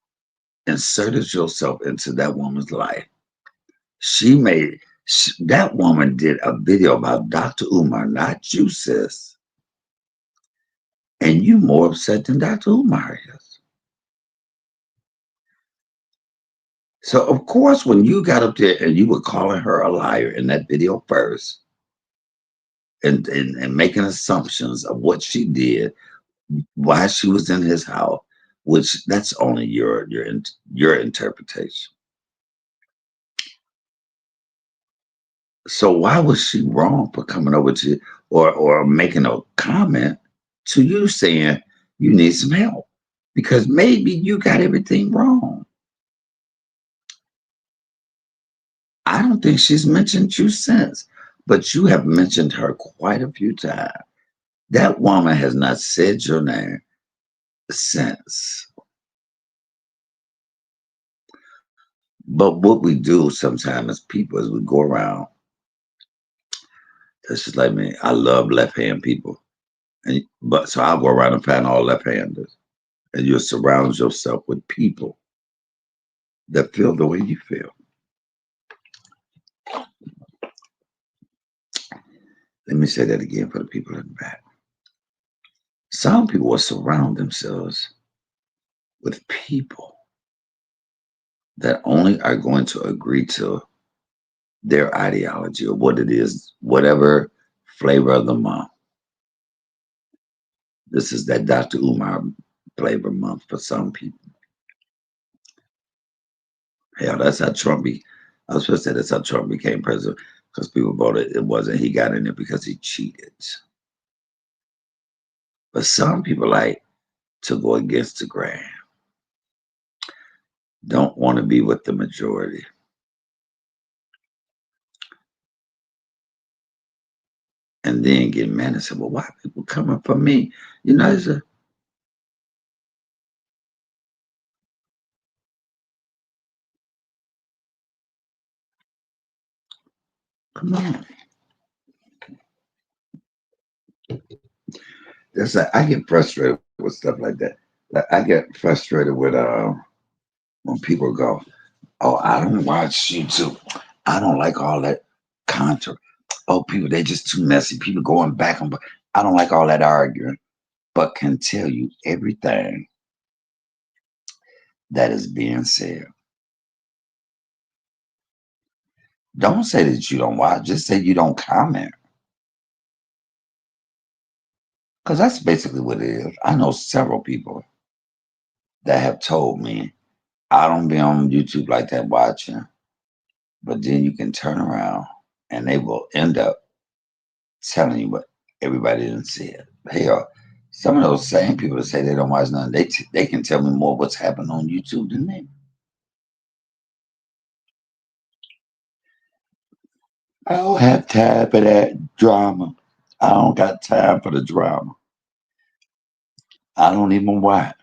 inserted yourself into that woman's life. That woman did a video about Dr. Umar, not you, sis. And you more upset than Dr. Umar is. So of course, when you got up there and you were calling her a liar in that video first, and making assumptions of what she did, why she was in his house, which that's only your interpretation. So why was she wrong for coming over to you or making a comment to you saying you need some help? Because maybe you got everything wrong. I don't think she's mentioned you since, but you have mentioned her quite a few times. That woman has not said your name since. But what we do sometimes as people is we go around. It's just like me. I love left hand people. But so I'll go around and find all left handers. And you'll surround yourself with people that feel the way you feel. Let me say that again for the people in the back. Some people will surround themselves with people that only are going to agree to their ideology or what it is, whatever flavor of the month. This is that Dr. Umar flavor month for some people. Hell, that's how I was supposed to say that's how Trump became president because people voted. It wasn't he got in it because he cheated. But some people like to go against the grain, don't want to be with the majority. And then get mad and say, well, why are people coming for me? You know, it's a, come on. That's like, I get frustrated with stuff like that. Like I get frustrated with when people go, oh, I don't watch YouTube. I don't like all that contra. Oh, people, they're just too messy. People going back and I don't like all that arguing, but can tell you everything that is being said. Don't say that you don't watch. Just say you don't comment. Because that's basically what it is. I know several people that have told me, I don't be on YouTube like that watching, but then you can turn around and they will end up telling you what everybody didn't see it. Hell, some of those same people that say they don't watch nothing, they can tell me more what's happened on YouTube than me. I don't have time for that drama. I don't got time for the drama. I don't even watch.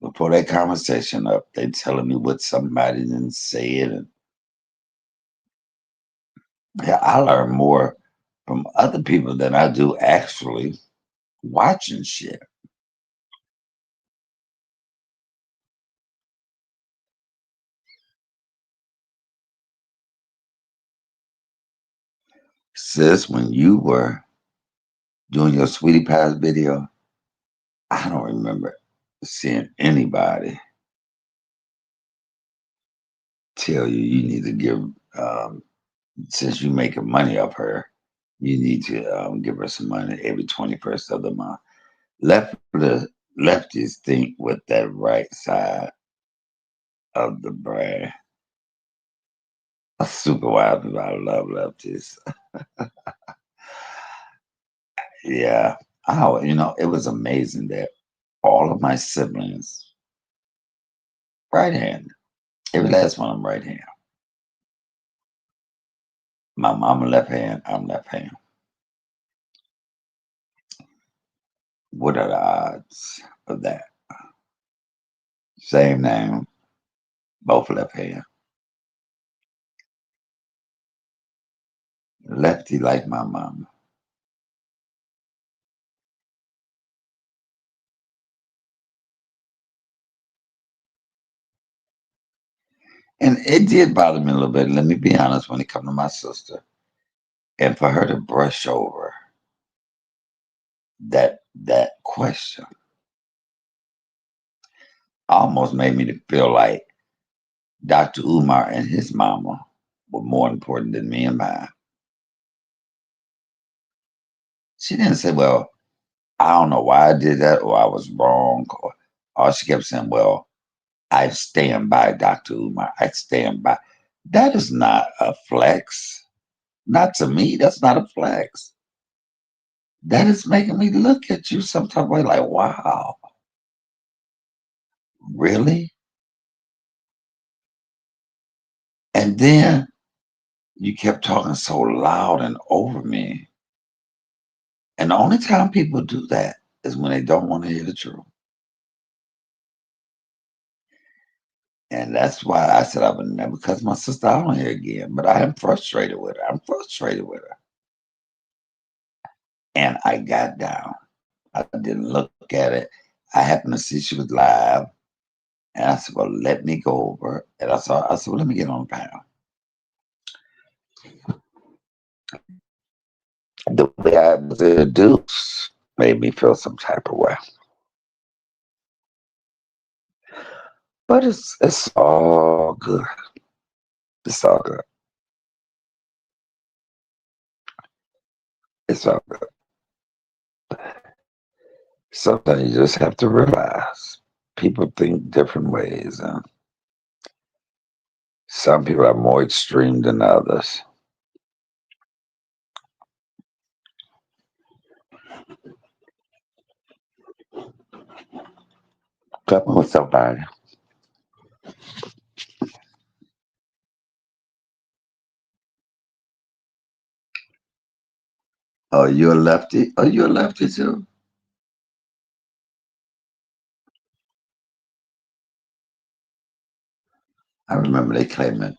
Before that conversation up, they telling me what somebody didn't say it. And yeah, I learn more from other people than I do actually watching shit. Sis, when you were doing your Sweetie Pies video, I don't remember seeing anybody tell you you need to give, um, since you making money off her, you need to give her some money every 21st of the month. The lefties think with that right side of the brain. Super wild people. I love lefties. Yeah. Oh, it was amazing that all of my siblings, right hand, every last one of them right hand. My mama left hand, I'm left hand. What are the odds of that? Same name, both left hand. Lefty like my mama. And it did bother me a little bit, let me be honest, when it come to my sister. And for her to brush over that question almost made me to feel like Dr. Umar and his mama were more important than me and mine. She didn't say, well, I don't know why I did that or I was wrong. Or all she kept saying, well, I stand by Dr. Umar. I stand by. That is not a flex. Not to me. That's not a flex. That is making me look at you some type of way like, wow, really? And then you kept talking so loud and over me. And the only time people do that is when they don't want to hear the truth. And that's why I said I would never cuss my sister out on here again. But I am frustrated with her. I'm frustrated with her. And I got down. I didn't look at it. I happened to see she was live. And I said, well, let me go over. And I said, well, let me get on the panel. The way I was introduced made me feel some type of way. But it's all good. It's all good. It's all good. Sometimes you just have to realize people think different ways. And some people are more extreme than others. Talking with somebody. Oh, you're a lefty? Oh, you're a lefty too? I remember they claiming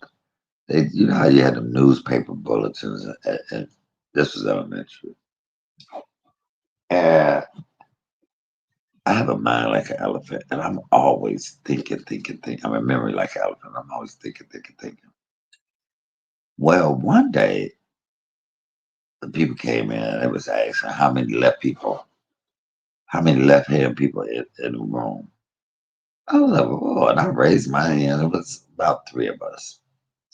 you know how you had them newspaper bulletins, and this was elementary. And I have a mind like an elephant, and I'm always thinking, thinking, thinking. I'm a memory like an elephant. I'm always thinking, thinking, thinking. Well, one day the people came in and it was asking how many left hand people in the room. I was like, oh, and I raised my hand. It was about three of us.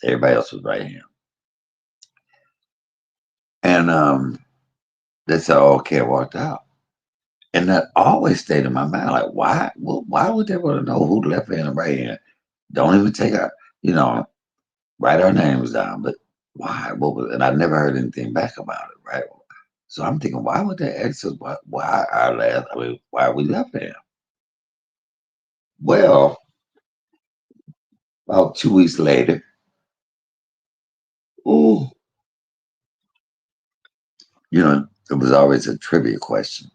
Everybody else was right hand. And they said, oh, okay, I walked out. And that always stayed in my mind. Like, why? Well, why would they want to know who the left hand and right hand? Don't even take our, you know, write our names down. But why? What was? And I never heard anything back about it. Right. So I'm thinking, why would they ask us why our last? I mean, why are we left hand? Well, about 2 weeks later, ooh, it was always a trivia question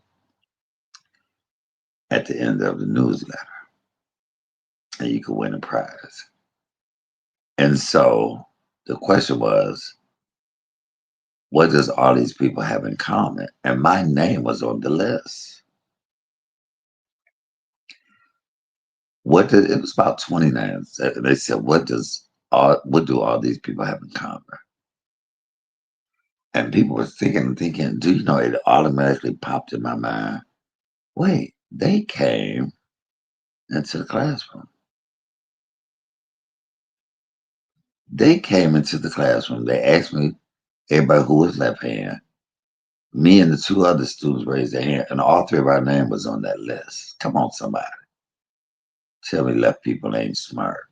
at the end of the newsletter, and you could win a prize. And so the question was, what does all these people have in common? And my name was on the list. It was about 29. They said, what do all these people have in common? And people were thinking, do you know it automatically popped in my mind? Wait, they came into the classroom. They came into the classroom. They asked me, everybody who was left hand. Me and the two other students raised their hand, and all three of our name was on that list. Come on, somebody. Tell me left people ain't smart,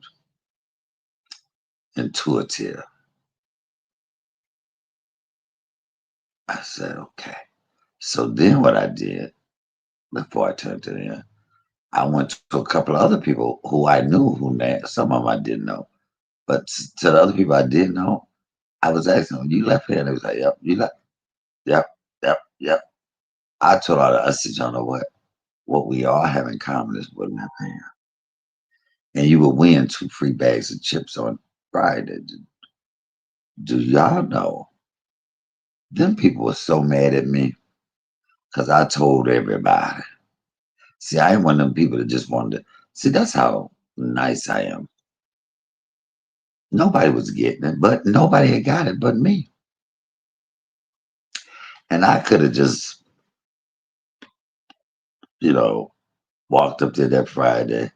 intuitive. I said, okay. So then what I did before I turned it in, I went to a couple of other people who I knew some of them I didn't know. But to the other people I did know, I was asking them, you left hand? They was like, yep, you left. Yep, yep, yep. I told all I said, y'all know what we all have in common is we're left hand. And you will win 2 free bags of chips on Friday. Do y'all know? Them people were so mad at me because I told everybody. See, I ain't one of them people that just wanted to. See, that's how nice I am. Nobody was getting it, but nobody had got it but me. And I could have just, you know, walked up there that Friday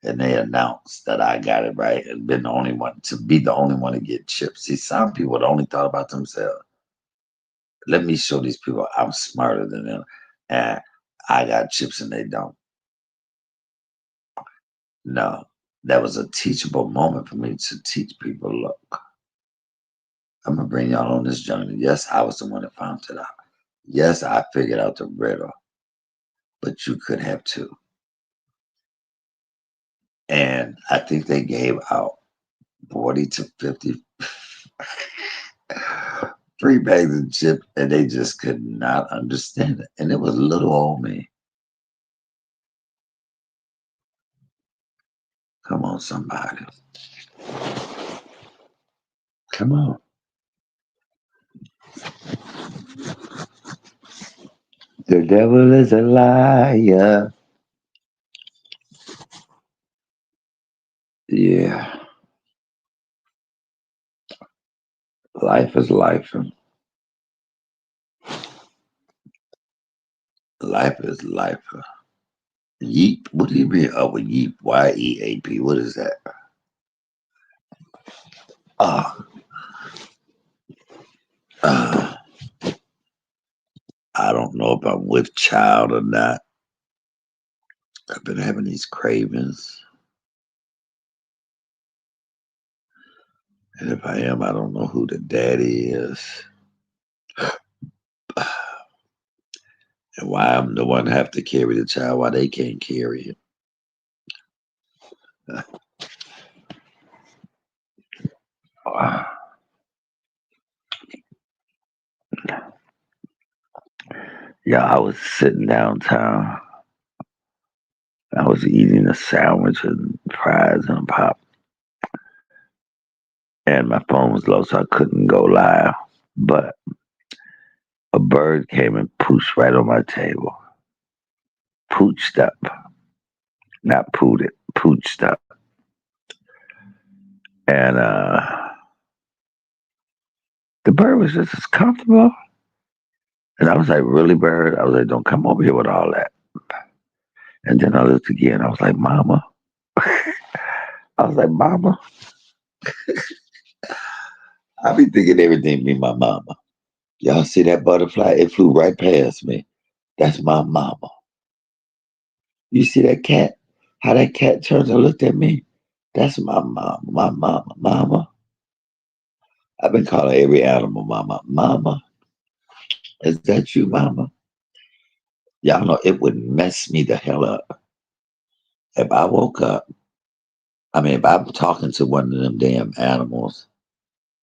and they announced that I got it right and been the only one to be the only one to get chips. See, some people had only thought about themselves. Let me show these people I'm smarter than them. And I got chips and they don't. No, that was a teachable moment for me to teach people, look, I'm gonna bring y'all on this journey. Yes, I was the one that found it out. Yes, I figured out the riddle, but you could have too. And I think they gave out 40 to 50 free bags of chips, and they just could not understand it. And it was little old me. Come on, somebody. Come on. The devil is a liar. Yeah, life is life. And life is life. Yeep. What do you mean? Oh, with yeep. YEAP. What is that? Uh, uh, I don't know if I'm with child or not. I've been having these cravings. And if I am, I don't know who the daddy is. And why I'm the one to have to carry the child while they can't carry it. Yeah, I was sitting downtown. I was eating a sandwich and fries and pop. And my phone was low, so I couldn't go live. But a bird came and pooched right on my table. Pooched up. Not pooed it, pooched up. And the bird was just as comfortable. And I was like, really, bird? I was like, don't come over here with all that. And then I looked again. I was like, Mama. I was like, Mama. I be thinking everything be my mama. Y'all see that butterfly? It flew right past me. That's my mama. You see that cat? How that cat turned and looked at me? That's my mama. My mama. Mama. I've been calling every animal mama. Mama. Is that you, mama? Y'all know it would mess me the hell up if I woke up. I mean, if I'm talking to one of them damn animals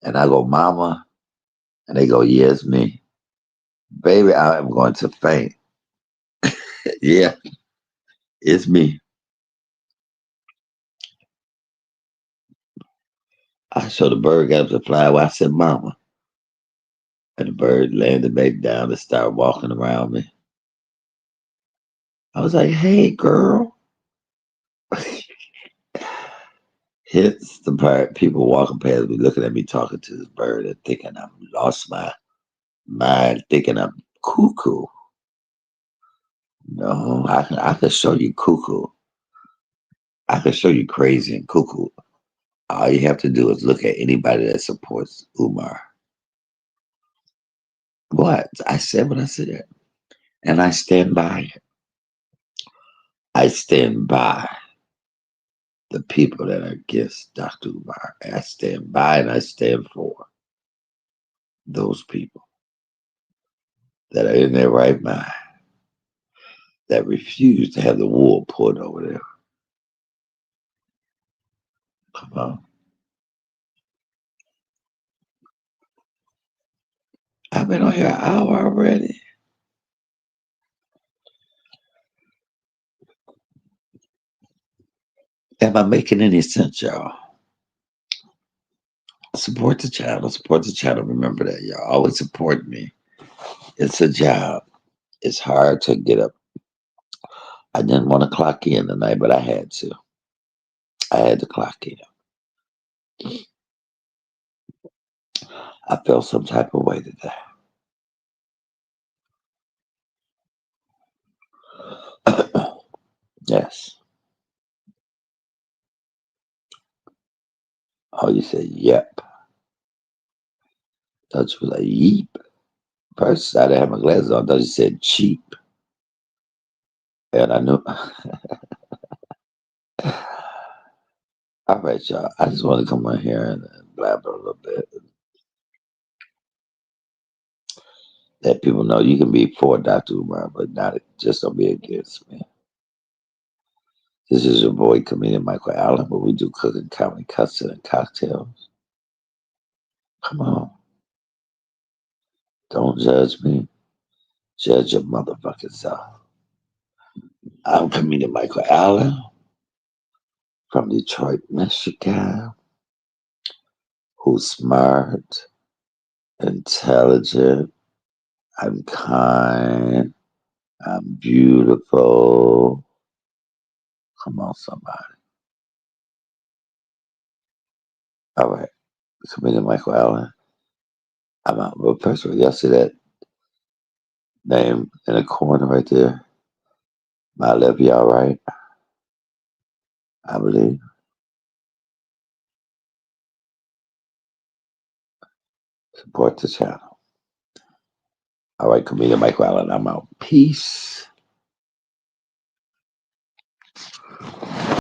and I go, mama, and they go, yes, me. Baby, I am going to faint. Yeah, it's me. I saw the bird got up to fly. Well, I said, mama. And the bird landed back down and started walking around me. I was like, hey, girl. Hits the part people walking past me looking at me talking to this bird and thinking I'm lost my mind, thinking I'm cuckoo. No, I can show you cuckoo. I can show you crazy and cuckoo. All you have to do is look at anybody that supports Umar. What? I said what I said. And I stand by it. I stand by the people that are against Dr. Umar. I stand by and I stand for those people that are in their right mind that refuse to have the wool pulled over there. Come on. I've been on here an hour already. Am I making any sense, y'all? Support the channel. Support the channel. Remember that, y'all. Always support me. It's a job. It's hard to get up. I didn't want to clock in tonight, but I had to. I had to clock in. I felt some type of way today. Yes. Oh, you said yep. Thought you was like yeep. First, I didn't have my glasses on. Thought you said cheap. And I knew. All right, y'all. I just want to come on here and blabber a little bit. Let people know you can be for Dr. Umar, but not just don't be against me. This is your boy, comedian Michael Allen, where we do cooking, comedy, cussing, and cocktails. Come on. Don't judge me. Judge your motherfucking self. I'm comedian Michael Allen from Detroit, Michigan, who's smart, intelligent, I'm kind, I'm beautiful. Come on, somebody. All right. Comedian Michael Allen. I'm out. But first of all, y'all see that name in the corner right there? My left, y'all right? I believe. Support the channel. All right, comedian Michael Allen. I'm out. Peace.